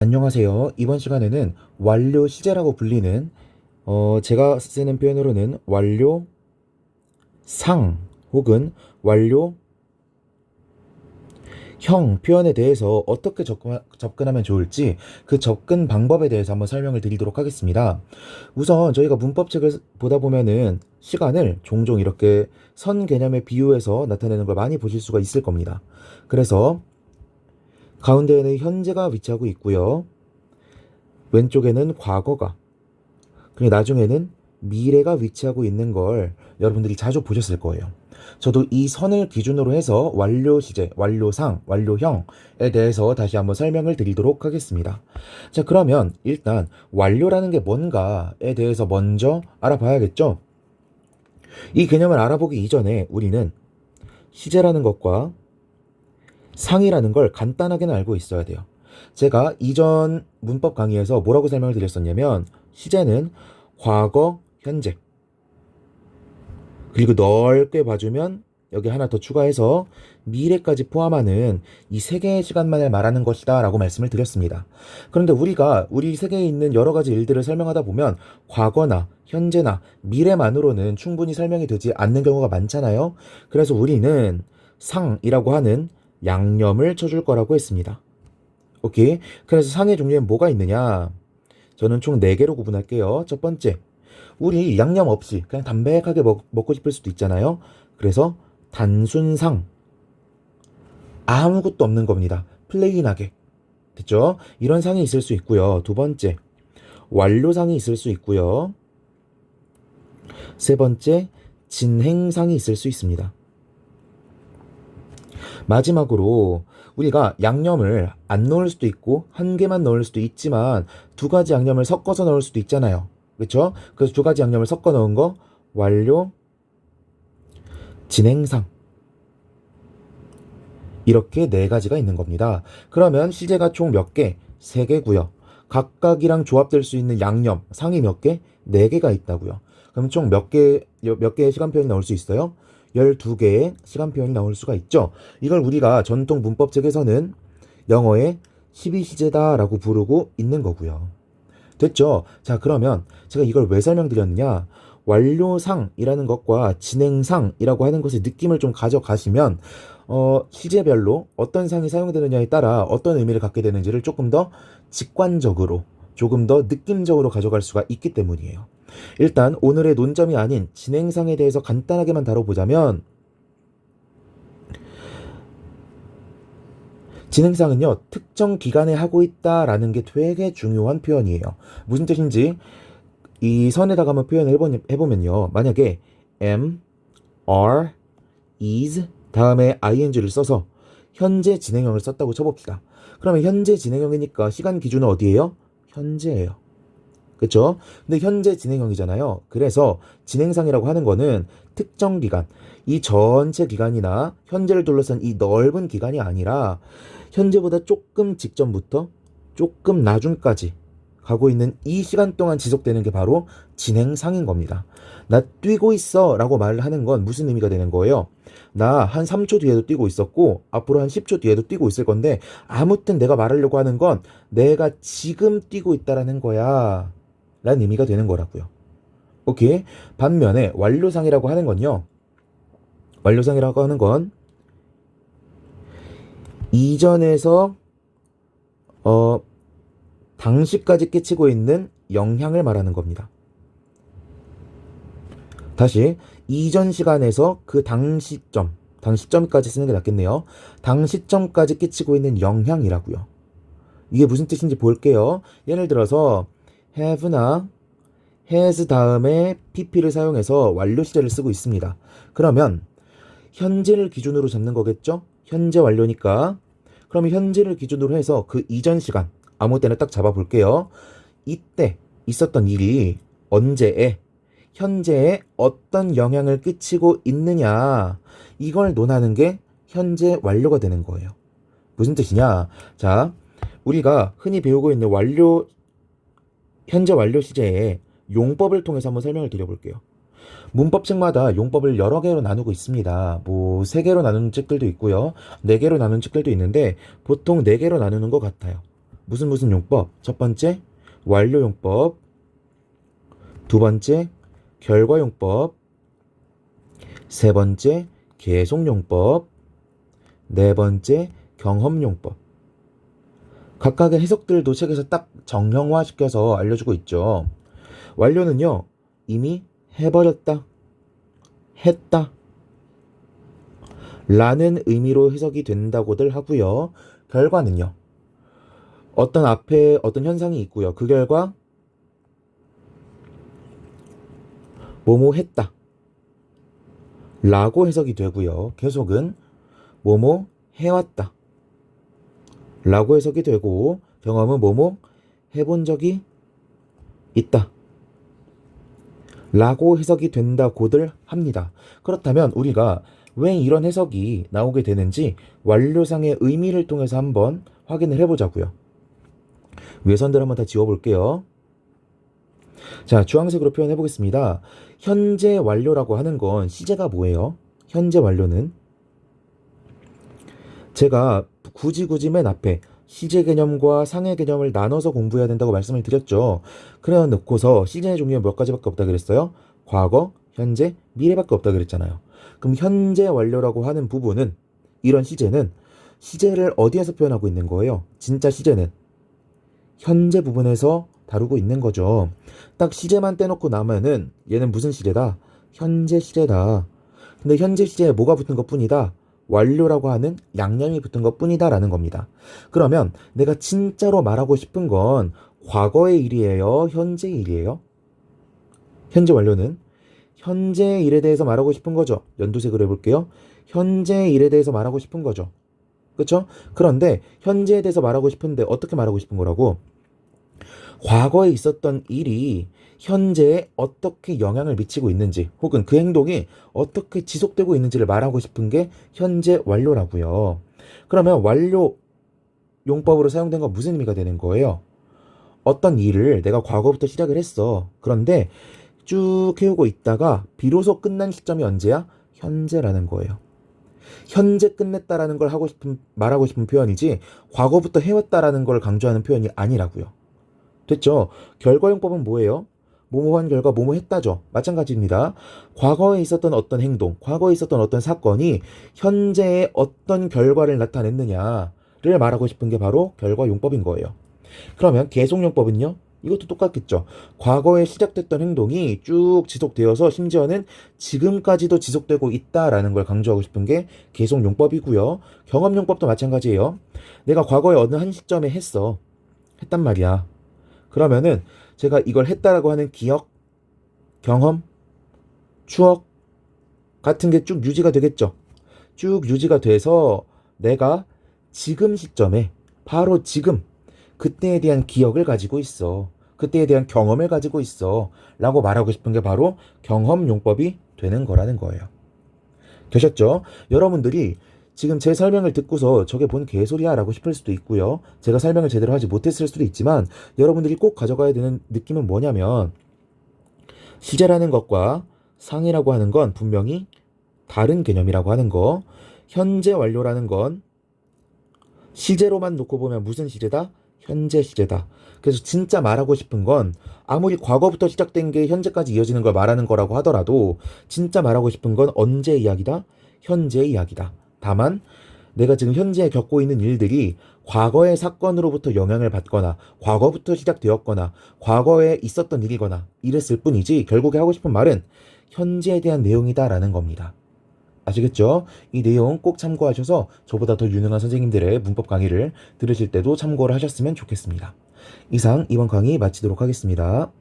안녕하세요. 이번 시간에는 완료 시제라고 불리는 제가 쓰는 표현으로는 완료 상 혹은 완료 형 표현에 대해서 어떻게 접근하면 좋을지 그 접근 방법에 대해서 한번 설명을 드리도록 하겠습니다. 우선 저희가 문법책을 보다 보면은 시간을 종종 이렇게 선 개념에 비유해서 나타내는 걸 많이 보실 수가 있을 겁니다. 그래서 가운데에는 현재가 위치하고 있고요. 왼쪽에는 과거가, 그리고 나중에는 미래가 위치하고 있는 걸 여러분들이 자주 보셨을 거예요. 저도 이 선을 기준으로 해서 완료 시제, 완료상, 완료형에 대해서 다시 한번 설명을 드리도록 하겠습니다. 자, 그러면 일단 완료라는 게 뭔가에 대해서 먼저 알아봐야겠죠? 이 개념을 알아보기 이전에 우리는 시제라는 것과 상이라는 걸 간단하게는 알고 있어야 돼요. 제가 이전 문법 강의에서 뭐라고 설명을 드렸었냐면 시제는 과거, 현재, 그리고 넓게 봐주면 여기 하나 더 추가해서 미래까지 포함하는 이 세 개의 시간만을 말하는 것이다 라고 말씀을 드렸습니다. 그런데 우리가 우리 세계에 있는 여러 가지 일들을 설명하다 보면 과거나 현재나 미래만으로는 충분히 설명이 되지 않는 경우가 많잖아요. 그래서 우리는 상이라고 하는 양념을 쳐줄 거라고 했습니다. 오케이. 그래서 상의 종류엔 뭐가 있느냐? 저는 총 4개로 구분할게요. 첫 번째, 우리 양념 없이 그냥 담백하게 먹고 싶을 수도 있잖아요. 그래서 단순상, 아무것도 없는 겁니다. 플레인하게. 됐죠? 이런 상이 있을 수 있고요. 두 번째, 완료상이 있을 수 있고요. 세 번째, 진행상이 있을 수 있습니다. 마지막으로 우리가 양념을 안 넣을 수도 있고 한 개만 넣을 수도 있지만 두 가지 양념을 섞어서 넣을 수도 있잖아요. 그렇죠? 그래서 두 가지 양념을 섞어 넣은 거 완료, 진행상, 이렇게 4가지가 있는 겁니다. 그러면 시제가 총 몇 개? 3개고요. 각각이랑 조합될 수 있는 양념, 상이 몇 개? 4개가 있다고요. 그럼 총 몇 개의 시간 표현이 나올 수 있어요? 12개의 시간 표현이 나올 수가 있죠. 이걸 우리가 전통 문법책에서는 영어의 12시제다라고 부르고 있는 거고요. 됐죠? 자, 그러면 제가 이걸 왜 설명드렸느냐? 완료상이라는 것과 진행상이라고 하는 것의 느낌을 좀 가져가시면 시제별로 어떤 상이 사용되느냐에 따라 어떤 의미를 갖게 되는지를 조금 더 직관적으로, 조금 더 느낌적으로 가져갈 수가 있기 때문이에요. 일단 오늘의 논점이 아닌 진행상에 대해서 간단하게만 다뤄보자면, 진행상은요, 특정 기간에 하고 있다라는 게 되게 중요한 표현이에요. 무슨 뜻인지 이 선에다가 한번 표현을 해보면요. 만약에 am, are, is 다음에 ing를 써서 현재 진행형을 썼다고 쳐봅시다. 그러면 현재 진행형이니까 시간 기준은 어디예요? 현재예요. 그쵸? 근데 현재 진행형이잖아요. 그래서 진행상이라고 하는 거는 특정 기간, 이 전체 기간이나 현재를 둘러싼 이 넓은 기간이 아니라 현재보다 조금 직전부터 조금 나중까지 가고 있는 이 시간 동안 지속되는 게 바로 진행상인 겁니다. 나 뛰고 있어 라고 말을 하는 건 무슨 의미가 되는 거예요? 나 한 3초 뒤에도 뛰고 있었고 앞으로 한 10초 뒤에도 뛰고 있을 건데 아무튼 내가 말하려고 하는 건 내가 지금 뛰고 있다라는 거야 라는 의미가 되는 거라고요. 오케이. 반면에 완료상이라고 하는 건요, 완료상이라고 하는 건 이전에서 당시까지 끼치고 있는 영향을 말하는 겁니다. 다시, 이전 시간에서 그 당시점까지 쓰는 게 낫겠네요. 당시점까지 끼치고 있는 영향이라고요. 이게 무슨 뜻인지 볼게요. 예를 들어서 have나 has 다음에 pp를 사용해서 완료 시제를 쓰고 있습니다. 그러면 현재를 기준으로 잡는 거겠죠? 현재 완료니까. 그러면 현재를 기준으로 해서 그 이전 시간 아무 때나 딱 잡아볼게요. 이때 있었던 일이 언제에, 현재에 어떤 영향을 끼치고 있느냐, 이걸 논하는 게 현재 완료가 되는 거예요. 무슨 뜻이냐? 자, 우리가 흔히 배우고 있는 현재 완료 시제의 용법을 통해서 한번 설명을 드려볼게요. 문법책마다 용법을 여러 개로 나누고 있습니다. 뭐 3개로 나누는 책들도 있고요. 4개로 나누는 책들도 있는데 보통 4개로 나누는 것 같아요. 무슨 용법? 첫 번째, 완료용법. 두 번째, 결과용법. 세 번째, 계속용법. 네 번째, 경험용법. 각각의 해석들도 책에서 딱 정형화시켜서 알려주고 있죠. 완료는요, 이미 해버렸다, 했다 라는 의미로 해석이 된다고들 하고요. 결과는요, 어떤 앞에 어떤 현상이 있고요. 그 결과 뭐뭐 했다 라고 해석이 되고요. 계속은 뭐뭐 해왔다 라고 해석이 되고, 경험은 뭐뭐 해본 적이 있다 라고 해석이 된다고들 합니다. 그렇다면 우리가 왜 이런 해석이 나오게 되는지 완료상의 의미를 통해서 한번 확인을 해보자고요. 외선들 한번 다 지워볼게요. 자, 주황색으로 표현해 보겠습니다. 현재 완료라고 하는 건 시제가 뭐예요? 현재 완료는 제가 굳이 맨 앞에 시제 개념과 상해 개념을 나눠서 공부해야 된다고 말씀을 드렸죠. 그래 놓고서 시제의 종류가 몇 가지밖에 없다 그랬어요? 과거, 현재, 미래밖에 없다 그랬잖아요. 그럼 현재 완료라고 하는 부분은, 이런 시제는 시제를 어디에서 표현하고 있는 거예요? 진짜 시제는 현재 부분에서 다루고 있는 거죠. 딱 시제만 떼놓고 나면은 얘는 무슨 시제다? 현재 시제다. 근데 현재 시제에 뭐가 붙은 것 뿐이다? 완료라고 하는 양념이 붙은 것 뿐이다 라는 겁니다. 그러면 내가 진짜로 말하고 싶은 건 과거의 일이에요? 현재의 일이에요? 현재 완료는 현재의 일에 대해서 말하고 싶은 거죠. 연두색으로 해볼게요. 현재의 일에 대해서 말하고 싶은 거죠. 그쵸? 그런데 현재에 대해서 말하고 싶은데 어떻게 말하고 싶은 거라고? 과거에 있었던 일이 현재에 어떻게 영향을 미치고 있는지, 혹은 그 행동이 어떻게 지속되고 있는지를 말하고 싶은 게 현재 완료라고요. 그러면 완료 용법으로 사용된 건 무슨 의미가 되는 거예요? 어떤 일을 내가 과거부터 시작을 했어. 그런데 쭉 해오고 있다가 비로소 끝난 시점이 언제야? 현재라는 거예요. 현재 끝냈다라는 걸 말하고 싶은 표현이지, 과거부터 해왔다라는 걸 강조하는 표현이 아니라고요. 됐죠? 결과용법은 뭐예요? 뭐뭐한 결과 뭐뭐 했다죠. 마찬가지입니다. 과거에 있었던 어떤 행동, 과거에 있었던 어떤 사건이 현재의 어떤 결과를 나타냈느냐를 말하고 싶은 게 바로 결과용법인 거예요. 그러면 계속용법은요? 이것도 똑같겠죠. 과거에 시작됐던 행동이 쭉 지속되어서 심지어는 지금까지도 지속되고 있다라는 걸 강조하고 싶은 게 계속용법이고요. 경험용법도 마찬가지예요. 내가 과거에 어느 한 시점에 했단 말이야. 그러면은 제가 이걸 했다라고 하는 기억, 경험, 추억 같은 게 쭉 유지가 되겠죠. 쭉 유지가 돼서 내가 지금 시점에, 바로 지금 그때에 대한 기억을 가지고 있어, 그때에 대한 경험을 가지고 있어 라고 말하고 싶은 게 바로 경험용법이 되는 거라는 거예요. 되셨죠? 여러분들이 지금 제 설명을 듣고서 저게 뭔 개소리야 라고 싶을 수도 있고요. 제가 설명을 제대로 하지 못했을 수도 있지만, 여러분들이 꼭 가져가야 되는 느낌은 뭐냐면, 시제라는 것과 상이라고 하는 건 분명히 다른 개념이라고 하는 거. 현재 완료라는 건 시제로만 놓고 보면 무슨 시제다? 현재 시제다. 그래서 진짜 말하고 싶은 건, 아무리 과거부터 시작된 게 현재까지 이어지는 걸 말하는 거라고 하더라도 진짜 말하고 싶은 건 언제 이야기다? 현재 이야기다. 다만 내가 지금 현재 겪고 있는 일들이 과거의 사건으로부터 영향을 받거나 과거부터 시작되었거나 과거에 있었던 일이거나 이랬을 뿐이지, 결국에 하고 싶은 말은 현재에 대한 내용이다라는 겁니다. 아시겠죠? 이 내용 꼭 참고하셔서 저보다 더 유능한 선생님들의 문법 강의를 들으실 때도 참고를 하셨으면 좋겠습니다. 이상 이번 강의 마치도록 하겠습니다.